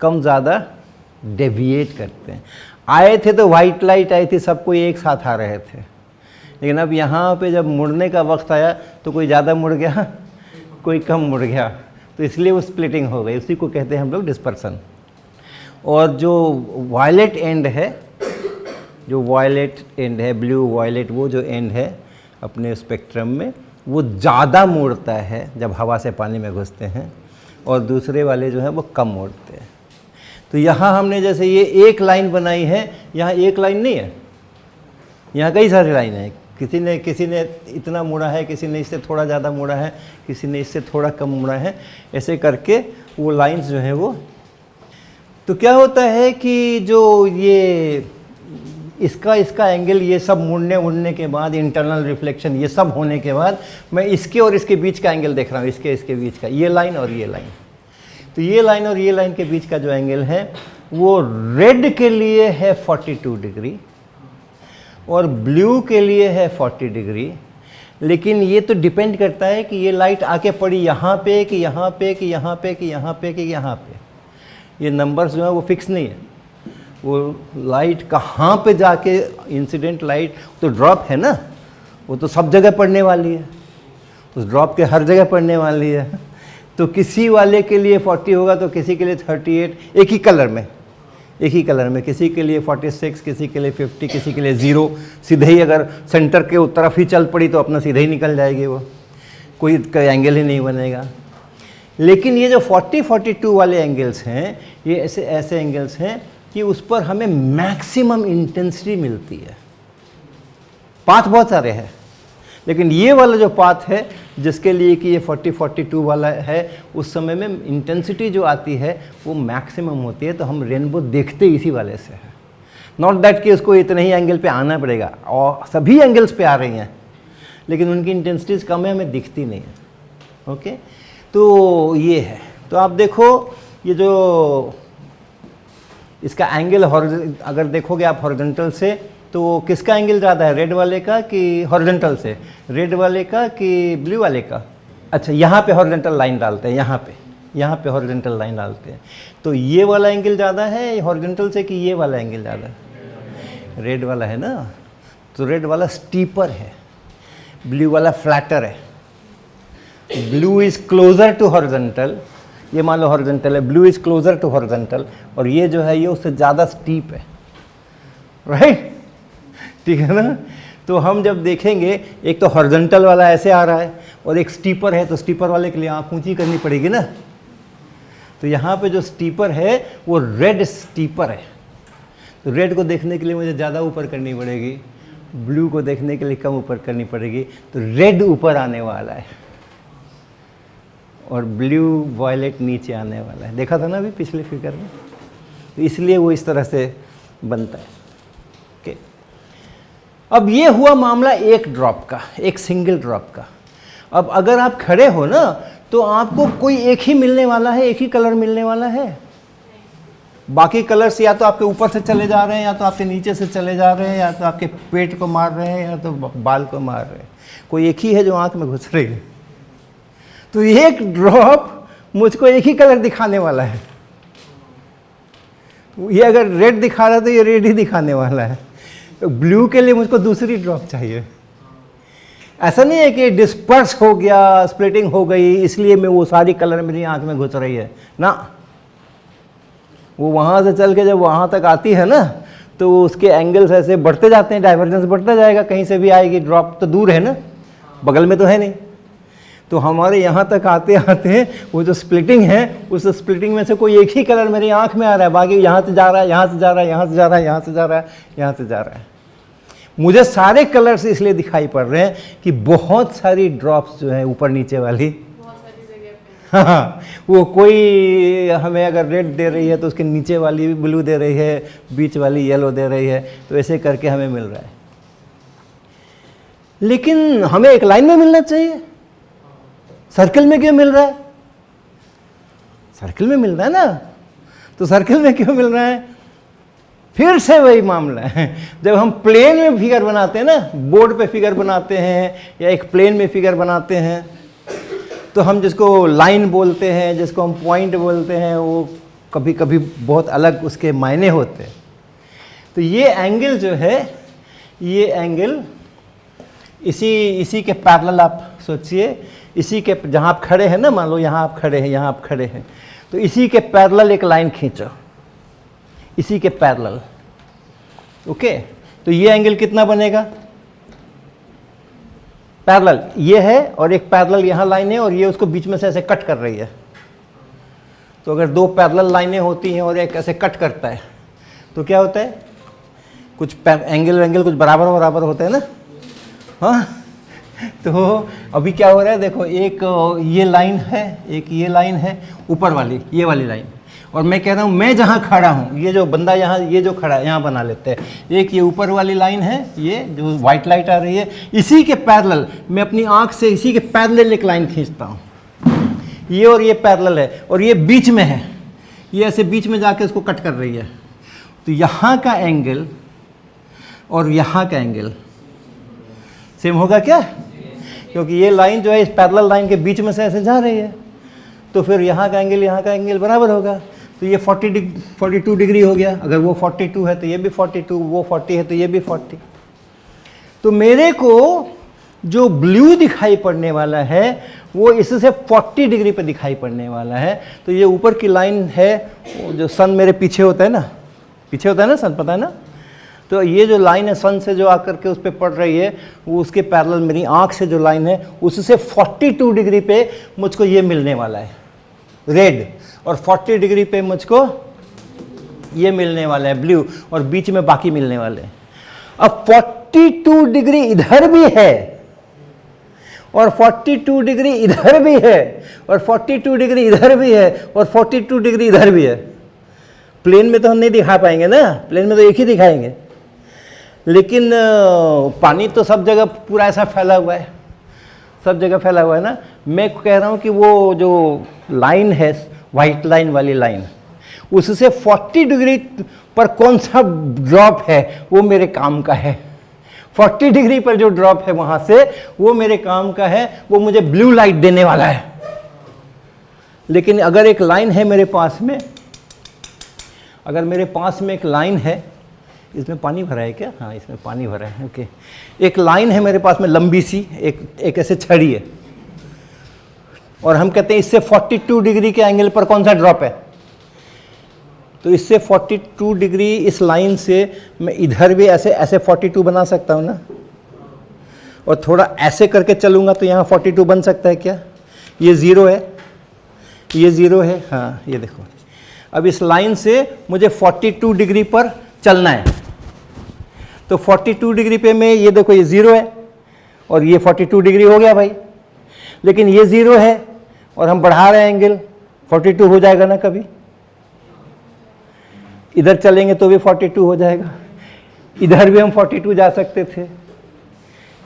कम ज़्यादा डेविएट करते हैं। आए थे तो वाइट लाइट आई थी, सबको एक साथ आ रहे थे, लेकिन अब यहाँ पे जब मुड़ने का वक्त आया तो कोई ज़्यादा मुड़ गया, कोई कम मुड़ गया, तो इसलिए वो स्प्लिटिंग हो गई। उसी को कहते हैं हम लोग डिस्पर्सन। और जो वायलेट एंड है, ब्लू वायलेट, वो जो एंड है अपने स्पेक्ट्रम में, वो ज़्यादा मोड़ता है जब हवा से पानी में घुसते हैं, और दूसरे वाले जो हैं वो कम मोड़ते हैं। तो यहाँ हमने जैसे ये एक लाइन बनाई है, यहाँ एक लाइन नहीं है, यहाँ कई सारी लाइन है। किसी ने इतना मोड़ा है, किसी ने इससे थोड़ा ज़्यादा मोड़ा है, किसी ने इससे थोड़ा कम मोड़ा है, ऐसे करके वो लाइंस जो हैं वो। तो क्या होता है कि जो ये इसका एंगल, ये सब मुड़ने उड़ने के बाद, इंटरनल रिफ्लेक्शन ये सब होने के बाद, मैं इसके और इसके बीच का एंगल देख रहा हूँ, इसके बीच का, ये लाइन और ये लाइन। तो ये लाइन और ये लाइन के बीच का जो एंगल है वो रेड के लिए है 42 डिग्री और ब्लू के लिए है 40 डिग्री। लेकिन ये तो डिपेंड करता है कि ये लाइट आके पड़ी यहाँ पे कि यहाँ पे कि यहाँ पे कि यहाँ पे कि यहाँ पे। ये नंबर्स जो है वो फिक्स नहीं है। वो लाइट कहाँ पे जाके, इंसिडेंट लाइट तो ड्रॉप है ना, वो तो सब जगह पड़ने वाली है, उस ड्रॉप के हर जगह पड़ने वाली है। तो किसी वाले के लिए 40 होगा तो किसी के लिए 38, एक ही कलर में, किसी के लिए 46, किसी के लिए 50, किसी के लिए 0। सीधे ही अगर सेंटर के तरफ ही चल पड़ी तो अपना सीधे ही निकल जाएगी, वो कोई एंगल ही नहीं बनेगा। लेकिन ये जो 40-42 वाले एंगल्स हैं, ये ऐसे एंगल्स हैं कि उस पर हमें मैक्सिमम इंटेंसिटी मिलती है। पाथ बहुत सारे हैं, लेकिन ये वाला जो पाथ है जिसके लिए कि ये 40-42 वाला है, उस समय में इंटेंसिटी जो आती है वो मैक्सिमम होती है। तो हम रेनबो देखते इसी वाले से है, नॉट दैट कि उसको इतने ही एंगल पे आना पड़ेगा, और सभी एंगल्स पे आ रही हैं, लेकिन उनकी इंटेंसिटीज कम है, हमें दिखती नहीं है। ओके, तो ये है। तो आप देखो, ये जो इसका एंगल अगर देखोगे आप हॉरिजॉन्टल से, तो किसका एंगल ज़्यादा है, रेड वाले का कि हॉरिजॉन्टल से, रेड वाले का कि ब्लू वाले का? अच्छा, यहाँ पे हॉरिजॉन्टल लाइन डालते हैं, यहाँ पे हॉरिजॉन्टल लाइन डालते हैं, तो ये वाला एंगल ज़्यादा है हॉरिजॉन्टल से कि ये वाला एंगल ज़्यादा है? रेड वाला है ना, तो रेड वाला स्टीपर है, ब्लू वाला फ्लैटर है। Blue is closer to horizontal, ये मान लो हॉरिजॉन्टल है, blue is closer to horizontal, और ये जो है ये उससे ज़्यादा स्टीप है, राइट? ठीक है ना? तो हम जब देखेंगे, एक तो हॉरिजॉन्टल वाला ऐसे आ रहा है और एक स्टीपर है, तो स्टीपर वाले के लिए आँख ऊंची करनी पड़ेगी ना। तो यहाँ पे जो स्टीपर है वो रेड स्टीपर है, तो रेड को देखने के लिए मुझे ज़्यादा ऊपर करनी पड़ेगी, ब्लू को देखने के लिए कम ऊपर करनी पड़ेगी, तो रेड ऊपर आने वाला है और ब्लू वॉयलेट नीचे आने वाला है। देखा था ना अभी पिछले फिगर में, तो इसलिए वो इस तरह से बनता है। ओके, अब ये हुआ मामला एक ड्रॉप का, एक सिंगल ड्रॉप का। अब अगर आप खड़े हो ना, तो आपको कोई एक ही मिलने वाला है, एक ही कलर मिलने वाला है। बाकी कलर्स या तो आपके ऊपर से चले जा रहे हैं, या तो आपके नीचे से चले जा रहे हैं, या तो आपके पेट को मार रहे हैं, या तो बाल को मार रहे हैं। कोई एक ही है जो आंख में घुस रही है। तो एक ड्रॉप मुझको एक ही कलर दिखाने वाला है। ये अगर रेड दिखा रहा है तो ये रेड ही दिखाने वाला है। तो ब्लू के लिए मुझको दूसरी ड्रॉप चाहिए। ऐसा नहीं है कि डिस्पर्स हो गया, स्प्लिटिंग हो गई, इसलिए मैं वो सारी कलर मेरी आंख में घुस रही है ना। वो वहाँ से चल के जब वहाँ तक आती है ना, तो उसके एंगल्स ऐसे बढ़ते जाते हैं, डाइवर्जेंस बढ़ता जाएगा, कहीं से भी आएगी। ड्रॉप तो दूर है ना, बगल में तो है नहीं। तो हमारे यहाँ तक आते आते वो जो स्प्लिटिंग है, उस स्प्लिटिंग में से कोई एक ही कलर मेरी आंख में आ रहा है, बाकी यहाँ से जा रहा है, यहाँ से जा रहा है, यहाँ से जा रहा है, यहाँ से जा रहा है, यहाँ से जा रहा है। मुझे सारे कलर्स इसलिए दिखाई पड़ रहे हैं कि बहुत सारी ड्रॉप्स जो है ऊपर नीचे वाली, हाँ, वो कोई हमें अगर रेड दे रही है तो उसके नीचे वाली भी ब्लू दे रही है, बीच वाली येलो दे रही है, तो ऐसे करके हमें मिल रहा है। लेकिन हमें एक लाइन में मिलना चाहिए, सर्कल में क्यों मिल रहा है? सर्कल में मिल रहा है ना, तो सर्कल में क्यों मिल रहा है? फिर से वही मामला है। जब हम प्लेन में फिगर बनाते हैं ना, बोर्ड पे फिगर बनाते हैं या एक प्लेन में फिगर बनाते हैं, तो हम जिसको लाइन बोलते हैं, जिसको हम पॉइंट बोलते हैं, वो कभी कभी बहुत अलग उसके मायने होते हैं। तो ये एंगल जो है, ये एंगल इसी के पैरेलल आप सोचिए, इसी के जहाँ आप खड़े हैं ना, मान लो यहाँ आप खड़े हैं, यहाँ आप खड़े हैं, तो इसी के पैरेलल एक लाइन खींचो, इसी के पैरेलल। ओके, तो ये एंगल कितना बनेगा? पैरेलल ये है और एक पैरेलल यहाँ लाइन है और ये उसको बीच में से ऐसे कट कर रही है। तो अगर दो पैरेलल लाइनें होती हैं और एक ऐसे कट करता है तो क्या होता है? कुछ एंगल कुछ बराबर बराबर होते हैं ना। हाँ, तो अभी क्या हो रहा है देखो, एक ये लाइन है, एक ये लाइन है ऊपर वाली, ये वाली लाइन, और मैं कह रहा हूँ मैं जहाँ खड़ा हूँ, ये जो बंदा यहाँ, ये जो खड़ा है यहाँ बना लेते हैं, एक ये ऊपर वाली लाइन है, ये जो वाइट लाइट आ रही है, इसी के पैरेलल मैं अपनी आँख से इसी के पैरेलल एक लाइन खींचता हूँ, ये और ये पैरेलल है और ये बीच में है, ये ऐसे बीच में जाके इसको कट कर रही है। तो यहाँ का एंगल और यहाँ का एंगल सेम होगा क्या? क्योंकि ये लाइन जो है इस पैरेलल लाइन के बीच में से ऐसे जा रही है, तो फिर यहाँ का एंगल बराबर होगा। तो ये 42 डिग्री हो गया। अगर वो 42 है तो ये भी 42, वो 40 है तो ये भी 40। तो मेरे को जो ब्लू दिखाई पड़ने वाला है वो इससे 40 डिग्री पे दिखाई पड़ने वाला है। तो ये ऊपर की लाइन है, जो सन मेरे पीछे होता है ना, पीछे होता है ना सन, पता है ना। तो ये जो लाइन है सन से जो आकर के उस पर पड़ रही है, वो उसके पैरेलल मेरी आँख से जो लाइन है उससे 42 डिग्री पे मुझको ये मिलने वाला है रेड, और 40 डिग्री पे मुझको ये मिलने वाला है ब्लू, और बीच में बाकी मिलने वाले हैं। अब 42 डिग्री इधर भी है और 42 डिग्री इधर भी है और 42 डिग्री इधर भी है और 42 डिग्री इधर भी है। प्लेन में तो हम नहीं दिखा पाएंगे ना, प्लेन में तो एक ही दिखाएंगे, लेकिन पानी तो सब जगह पूरा ऐसा फैला हुआ है, सब जगह फैला हुआ है ना। मैं कह रहा हूँ कि वो जो लाइन है, वाइट लाइन वाली लाइन, उससे 40 डिग्री पर कौन सा ड्रॉप है वो मेरे काम का है। 40 डिग्री पर जो ड्रॉप है वहाँ से वो मेरे काम का है, वो मुझे ब्लू लाइट देने वाला है। लेकिन अगर एक लाइन है मेरे पास में, अगर मेरे पास में एक लाइन है, इसमें पानी भरा है क्या? हाँ, इसमें पानी भरा है। ओके, एक लाइन है मेरे पास में लंबी सी, एक ऐसे छड़ी है, और हम कहते हैं इससे 42 डिग्री के एंगल पर कौन सा ड्रॉप है। तो इससे 42 डिग्री इस लाइन से मैं इधर भी ऐसे ऐसे 42 बना सकता हूँ ना, और थोड़ा ऐसे करके चलूँगा तो यहाँ 42 बन सकता है क्या? ये 0 है, ये 0 है, हाँ ये देखो। अब इस लाइन से मुझे 42 डिग्री पर चलना है, तो 42 डिग्री पे में ये देखो ये 0 है और ये 42 डिग्री हो गया भाई, लेकिन ये 0 है और हम बढ़ा रहे हैं एंगल, 42 हो जाएगा ना कभी, इधर चलेंगे तो भी 42 हो जाएगा, इधर भी हम 42 जा सकते थे।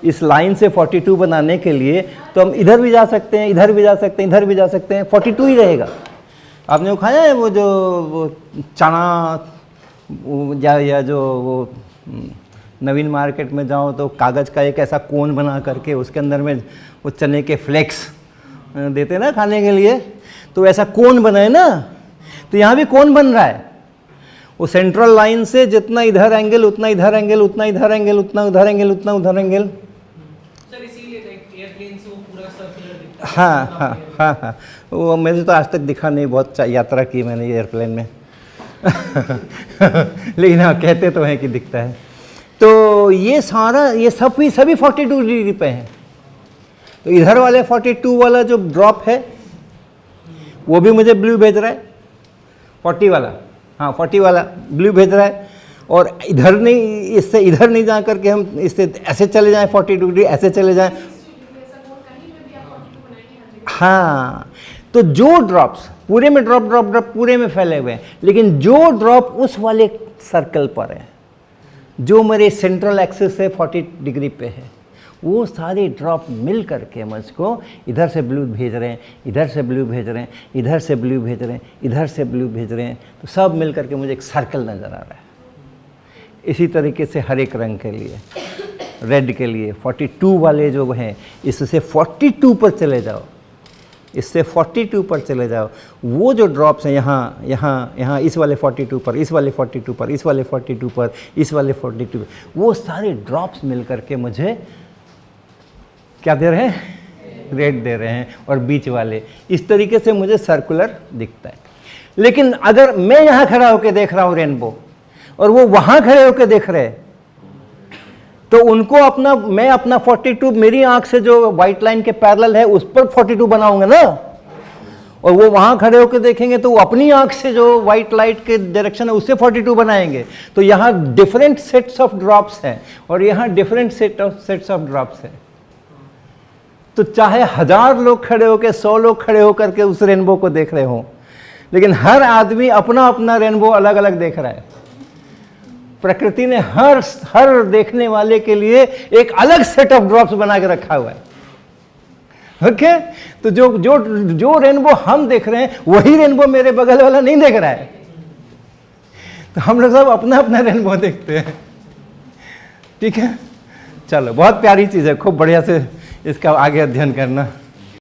इस लाइन से 42 बनाने के लिए तो हम इधर भी जा सकते हैं, इधर भी जा सकते हैं, इधर भी जा सकते हैं, 42 ही रहेगा। आपने वो खाया है वो जो वो चना या जो वो नवीन मार्केट में जाओ तो कागज़ का एक ऐसा कोन बना करके उसके अंदर में वो चने के फ्लेक्स देते ना खाने के लिए, तो ऐसा कोन बना है ना, तो यहाँ भी कोन बन रहा है। वो सेंट्रल लाइन से जितना इधर एंगल उतना इधर एंगल, उतना इधर एंगल, उतना उधर एंगल, उतना उधर एंगल। सर इसीलिए एयरप्लेन से वो पूरा सर्कुलर दिखता है। हाँ, वो मुझे तो आज तक दिखा नहीं, बहुत यात्रा की मैंने एयरप्लेन में लेकिन हाँ कहते तो हैं कि दिखता है। तो ये सारा ये सभी 42 डिग्री पे हैं। तो इधर वाले 42 वाला जो ड्रॉप है वो भी मुझे ब्लू भेज रहा है, 40 वाला, हाँ 40 वाला ब्लू भेज रहा है, और इधर नहीं, इससे इधर नहीं जा करके हम इससे ऐसे चले जाएं 42 डिग्री, ऐसे चले जाएं। हाँ, तो जो ड्रॉप्स पूरे में ड्रॉप ड्रॉप ड्रॉप पूरे में फैले हुए हैं, लेकिन जो ड्रॉप उस वाले सर्कल पर है जो मेरे सेंट्रल एक्सिस से 40 डिग्री पे है, वो सारे ड्रॉप मिल करके मुझको इधर से ब्लू भेज रहे हैं, इधर से ब्लू भेज रहे हैं, इधर से ब्लू भेज रहे हैं, इधर से ब्लू भेज रहे हैं, तो सब मिल करके मुझे एक सर्कल नज़र आ रहा है। इसी तरीके से हर एक रंग के लिए, रेड के लिए 42 वाले जो हैं, इससे 42 पर चले जाओ, इससे 42 पर चले जाओ, वो जो ड्रॉप्स हैं यहाँ यहाँ यहाँ, इस वाले 42 पर, इस वाले 42 पर, इस वाले 42 पर, इस वाले 42 पर, वो सारे ड्रॉप्स मिल करके मुझे क्या दे रहे हैं? रेड दे रहे हैं। और बीच वाले इस तरीके से मुझे सर्कुलर दिखता है। लेकिन अगर मैं यहाँ खड़ा होकर देख रहा हूँ रेनबो और वो वहाँ खड़े होकर देख रहे हैं, तो उनको अपना, मैं अपना 42 मेरी आंख से जो व्हाइट लाइन के पैरेलल है उस पर 42 बनाऊंगा ना, और वो वहाँ खड़े होकर देखेंगे तो वो अपनी आंख से जो व्हाइट लाइट के डायरेक्शन है उससे 42 बनाएंगे। तो यहाँ डिफरेंट सेट्स ऑफ ड्रॉप्स हैं और यहाँ डिफरेंट सेट्स ऑफ ड्रॉप्स हैं। तो चाहे 1000 लोग खड़े होकर, 100 लोग खड़े होकर के उस रेनबो को देख रहे हों, लेकिन हर आदमी अपना अपना रेनबो अलग अलग देख रहा है। प्रकृति ने हर देखने वाले के लिए एक अलग सेट ऑफ ड्रॉप्स बना के रखा हुआ है। ओके, तो जो जो जो रेनबो हम देख रहे हैं वही रेनबो मेरे बगल वाला नहीं देख रहा है। तो हम लोग सब अपना अपना रेनबो देखते हैं। ठीक है, चलो, बहुत प्यारी चीज़ है, खूब बढ़िया से इसका आगे अध्ययन करना।